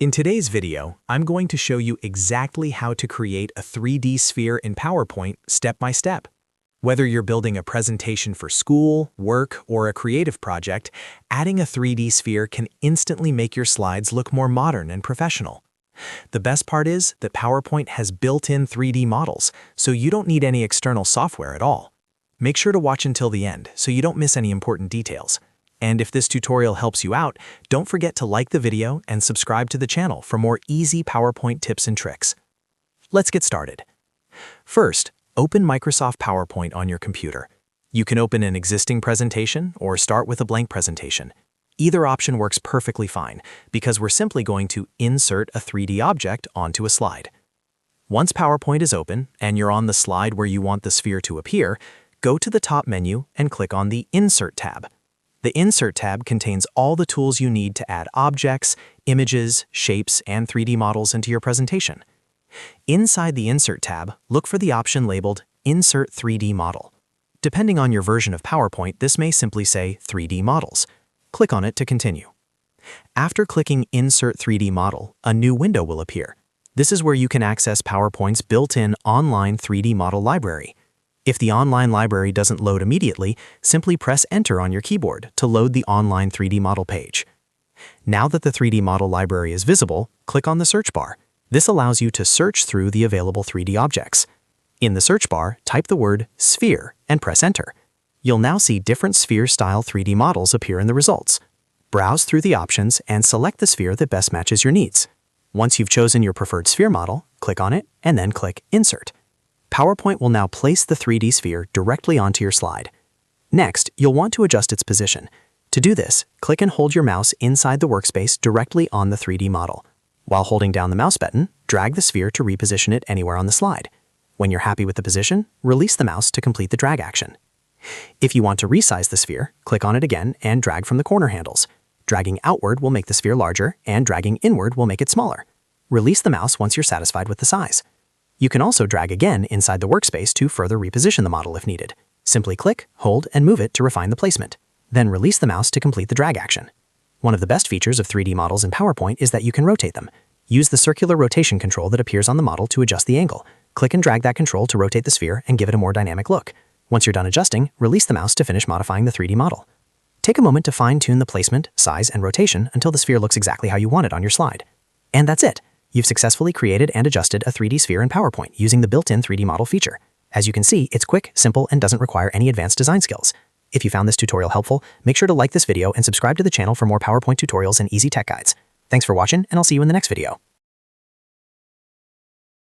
In today's video, I'm going to show you exactly how to create a 3D sphere in PowerPoint step by step. Whether you're building a presentation for school, work, or a creative project, adding a 3D sphere can instantly make your slides look more modern and professional. The best part is that PowerPoint has built-in 3D models, so you don't need any external software at all. Make sure to watch until the end so you don't miss any important details. And if this tutorial helps you out, don't forget to like the video and subscribe to the channel for more easy PowerPoint tips and tricks. Let's get started. First, open Microsoft PowerPoint on your computer. You can open an existing presentation or start with a blank presentation. Either option works perfectly fine because we're simply going to insert a 3D object onto a slide. Once PowerPoint is open and you're on the slide where you want the sphere to appear, go to the top menu and click on the Insert tab. The Insert tab contains all the tools you need to add objects, images, shapes, and 3D models into your presentation. Inside the Insert tab, look for the option labeled Insert 3D Model. Depending on your version of PowerPoint, this may simply say 3D Models. Click on it to continue. After clicking Insert 3D Model, a new window will appear. This is where you can access PowerPoint's built-in online 3D model library. If the online library doesn't load immediately, simply press Enter on your keyboard to load the online 3D model page. Now that the 3D model library is visible, click on the search bar. This allows you to search through the available 3D objects. In the search bar, type the word sphere and press Enter. You'll now see different sphere-style 3D models appear in the results. Browse through the options and select the sphere that best matches your needs. Once you've chosen your preferred sphere model, click on it and then click Insert. PowerPoint will now place the 3D sphere directly onto your slide. Next, you'll want to adjust its position. To do this, click and hold your mouse inside the workspace directly on the 3D model. While holding down the mouse button, drag the sphere to reposition it anywhere on the slide. When you're happy with the position, release the mouse to complete the drag action. If you want to resize the sphere, click on it again and drag from the corner handles. Dragging outward will make the sphere larger, and dragging inward will make it smaller. Release the mouse once you're satisfied with the size. You can also drag again inside the workspace to further reposition the model if needed. Simply click, hold, and move it to refine the placement. Then release the mouse to complete the drag action. One of the best features of 3D models in PowerPoint is that you can rotate them. Use the circular rotation control that appears on the model to adjust the angle. Click and drag that control to rotate the sphere and give it a more dynamic look. Once you're done adjusting, release the mouse to finish modifying the 3D model. Take a moment to fine-tune the placement, size, and rotation until the sphere looks exactly how you want it on your slide. And that's it! You've successfully created and adjusted a 3D sphere in PowerPoint using the built-in 3D model feature. As you can see, it's quick, simple, and doesn't require any advanced design skills. If you found this tutorial helpful, make sure to like this video and subscribe to the channel for more PowerPoint tutorials and easy tech guides. Thanks for watching, and I'll see you in the next video.